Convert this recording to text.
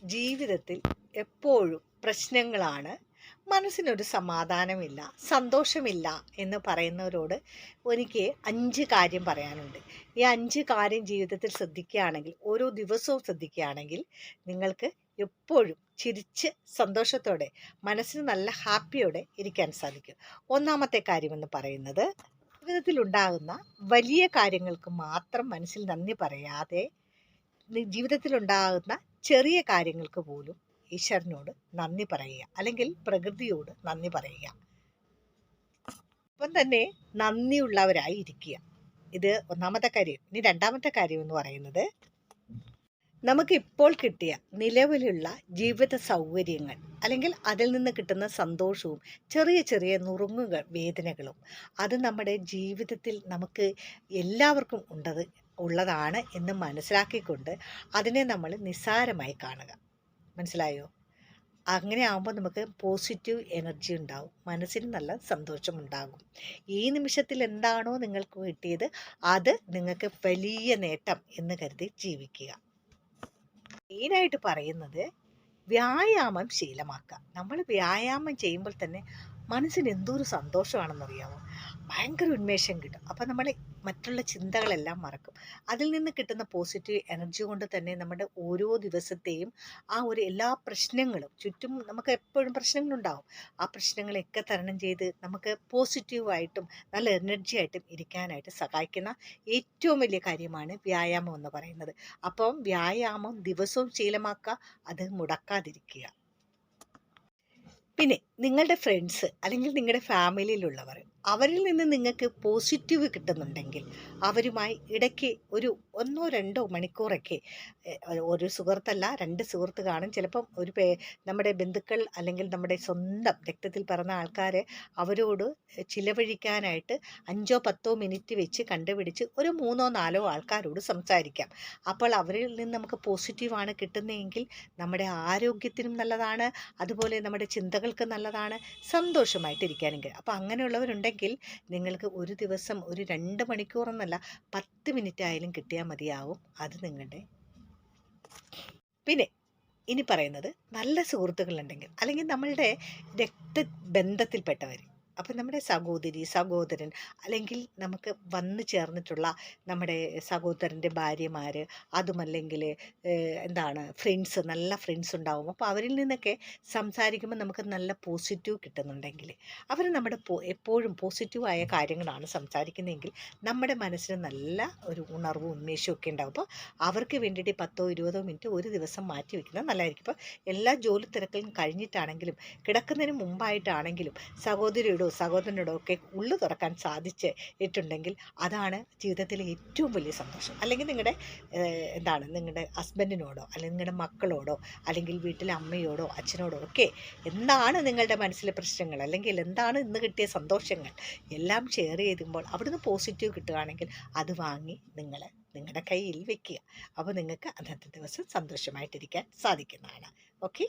ജീവിതത്തിൽ എപ്പോഴും പ്രശ്നങ്ങളാണ്, മനസ്സിനൊരു സമാധാനമില്ല, സന്തോഷമില്ല എന്ന് പറയുന്നവരോട് എനിക്ക് 5 കാര്യം പറയാനുണ്ട്. ഈ 5 കാര്യം ജീവിതത്തിൽ ശ്രദ്ധിക്കുകയാണെങ്കിൽ, ഓരോ ദിവസവും ശ്രദ്ധിക്കുകയാണെങ്കിൽ നിങ്ങൾക്ക് എപ്പോഴും ചിരിച്ച് സന്തോഷത്തോടെ, മനസ്സിന് നല്ല ഹാപ്പിയോടെ ഇരിക്കാൻ സാധിക്കും. ഒന്നാമത്തെ കാര്യമെന്ന് പറയുന്നത്, ജീവിതത്തിലുണ്ടാകുന്ന വലിയ കാര്യങ്ങൾക്ക് മാത്രം മനസ്സിൽ നന്ദി പറയാതെ ജീവിതത്തിലുണ്ടാകുന്ന ചെറിയ കാര്യങ്ങൾക്ക് പോലും ഈശ്വരനോട് നന്ദി പറയുക, അല്ലെങ്കിൽ പ്രകൃതിയോട് നന്ദി പറയുക. അപ്പം തന്നെ നന്ദിയുള്ളവരായി ഇരിക്കുക. ഇത് ഒന്നാമത്തെ കാര്യം. ഇനി രണ്ടാമത്തെ കാര്യം എന്ന് പറയുന്നത്, നമുക്ക് ഇപ്പോൾ കിട്ടിയ നിലവിലുള്ള ജീവിത സൗകര്യങ്ങൾ, അല്ലെങ്കിൽ അതിൽ നിന്ന് കിട്ടുന്ന സന്തോഷവും ചെറിയ ചെറിയ നുറുങ്ങുകൾ വേദനകളും, അത് നമ്മുടെ ജീവിതത്തിൽ നമുക്ക് എല്ലാവർക്കും ഉള്ളതാണ് എന്ന് മനസ്സിലാക്കിക്കൊണ്ട് അതിനെ നമ്മൾ നിസ്സാരമായി കാണുക. മനസ്സിലായോ? അങ്ങനെ ആകുമ്പോൾ നമുക്ക് പോസിറ്റീവ് എനർജി ഉണ്ടാവും, മനസ്സിന് നല്ല സന്തോഷമുണ്ടാകും. ഈ നിമിഷത്തിൽ എന്താണോ നിങ്ങൾക്ക് കിട്ടിയത് അത് നിങ്ങൾക്ക് വലിയ നേട്ടം എന്ന് കരുതി ജീവിക്കുക. മെയിനായിട്ട് പറയുന്നത്, വ്യായാമം ശീലമാക്കുക. നമ്മൾ വ്യായാമം ചെയ്യുമ്പോൾ തന്നെ മനസ്സിന് എന്തോരു സന്തോഷമാണെന്നറിയാമോ? ഭയങ്കര ഉന്മേഷം കിട്ടും. അപ്പം നമ്മൾ മറ്റുള്ള ചിന്തകളെല്ലാം മറക്കും. അതിൽ നിന്ന് കിട്ടുന്ന പോസിറ്റീവ് എനർജി കൊണ്ട് തന്നെ നമ്മുടെ ഓരോ ദിവസത്തെയും ആ ഒരു എല്ലാ പ്രശ്നങ്ങളും, ചുറ്റും നമുക്ക് എപ്പോഴും പ്രശ്നങ്ങളുണ്ടാവും, ആ പ്രശ്നങ്ങളെയൊക്കെ തരണം ചെയ്ത് നമുക്ക് പോസിറ്റീവായിട്ടും നല്ല എനർജി ആയിട്ടും ഇരിക്കാനായിട്ട് സഹായിക്കുന്ന ഏറ്റവും വലിയ കാര്യമാണ് വ്യായാമം എന്ന് പറയുന്നത്. അപ്പം വ്യായാമം ദിവസവും ശീലമാക്കുക, അത് മുടക്കാതിരിക്കുക. പിന്നെ നിങ്ങളുടെ ഫ്രണ്ട്സ് അല്ലെങ്കിൽ നിങ്ങളുടെ ഫാമിലിയിലുള്ളവർ, അവരിൽ നിന്ന് നിങ്ങൾക്ക് പോസിറ്റീവ് കിട്ടുന്നുണ്ടെങ്കിൽ അവരുമായി ഇടയ്ക്ക് ഒരു 1-2 മണിക്കൂറൊക്കെ, ഒരു സുഹൃത്തല്ല 2 സുഹൃത്ത് കാണും, ചിലപ്പം നമ്മുടെ ബന്ധുക്കൾ അല്ലെങ്കിൽ നമ്മുടെ സ്വന്തം രക്തത്തിൽ പിറന്ന ആൾക്കാർ, അവരോട് ചിലവഴിക്കാനായിട്ട് 5-10 മിനിറ്റ് വെച്ച് കണ്ടുപിടിച്ച് ഒരു 3-4 ആൾക്കാരോട് സംസാരിക്കാം. അപ്പോൾ അവരിൽ നിന്ന് നമുക്ക് പോസിറ്റീവാണ് കിട്ടുന്നതെങ്കിൽ നമ്മുടെ ആരോഗ്യത്തിനും നല്ലതാണ്, അതുപോലെ നമ്മുടെ ചിന്തകൾക്ക് നല്ലതാണ്, സന്തോഷമായിട്ടിരിക്കാനും കഴിയും. അപ്പോൾ അങ്ങനെയുള്ളവരുണ്ടെങ്കിൽ നിങ്ങൾക്ക് ഒരു ദിവസം ഒരു 2 മണിക്കൂറെന്നല്ല 10 മിനിറ്റ് ആയാലും കിട്ടിയാൽ മതിയാവും. അത് നിങ്ങളുടെ. പിന്നെ ഇനി പറയുന്നത്, നല്ല സുഹൃത്തുക്കളുണ്ടെങ്കിൽ അല്ലെങ്കിൽ നമ്മളുടെ രക്തബന്ധത്തിൽപ്പെട്ടവർ, അപ്പം നമ്മുടെ സഹോദരി, സഹോദരൻ, അല്ലെങ്കിൽ നമുക്ക് വന്നു ചേർന്നിട്ടുള്ള നമ്മുടെ സഹോദരൻ്റെ ഭാര്യമാർ, അതുമല്ലെങ്കിൽ ഫ്രണ്ട്സ്, നല്ല ഫ്രണ്ട്സ് ഉണ്ടാവും. അപ്പോൾ അവരിൽ നിന്നൊക്കെ സംസാരിക്കുമ്പോൾ നമുക്ക് നല്ല പോസിറ്റീവ് കിട്ടുന്നുണ്ടെങ്കിൽ, അവർ നമ്മുടെ എപ്പോഴും പോസിറ്റീവായ കാര്യങ്ങളാണ് സംസാരിക്കുന്നതെങ്കിൽ നമ്മുടെ മനസ്സിന് നല്ല ഒരു ഉണർവും ഉന്മേഷവും ഒക്കെ ഉണ്ടാവും. അപ്പോൾ അവർക്ക് വേണ്ടിയിട്ട് 10-20 മിനിറ്റ് ഒരു ദിവസം മാറ്റി വയ്ക്കുന്നത് നല്ലതായിരിക്കും. ഇപ്പോൾ എല്ലാ ജോലി തിരക്കിലും കഴിഞ്ഞിട്ടാണെങ്കിലും കിടക്കുന്നതിന് മുമ്പായിട്ടാണെങ്കിലും സഹോദരിയോടോ സഹോദരനോടോ ഒക്കെ ഉള്ളു തുറക്കാൻ സാധിച്ചിട്ടുണ്ടെങ്കിൽ അതാണ് ജീവിതത്തിലെ ഏറ്റവും വലിയ സന്തോഷം. അല്ലെങ്കിൽ നിങ്ങളുടെ ഹസ്ബൻഡിനോടോ അല്ലെങ്കിൽ നിങ്ങളുടെ മക്കളോടോ അല്ലെങ്കിൽ വീട്ടിലെ അമ്മയോടോ അച്ഛനോടോ ഒക്കെ എന്താണ് നിങ്ങളുടെ മനസ്സിലെ പ്രശ്നങ്ങൾ, അല്ലെങ്കിൽ എന്താണ് ഇന്ന് കിട്ടിയ സന്തോഷങ്ങൾ എല്ലാം ഷെയർ ചെയ്യുമ്പോൾ അവിടുന്ന് പോസിറ്റീവ് കിട്ടുകയാണെങ്കിൽ അത് വാങ്ങി നിങ്ങളുടെ കയ്യിൽ വെക്കുക. അപ്പോൾ നിങ്ങൾക്ക് അന്നത്തെ ദിവസം സന്തോഷമായിട്ടിരിക്കാൻ സാധിക്കുന്നതാണ്. ഓക്കെ.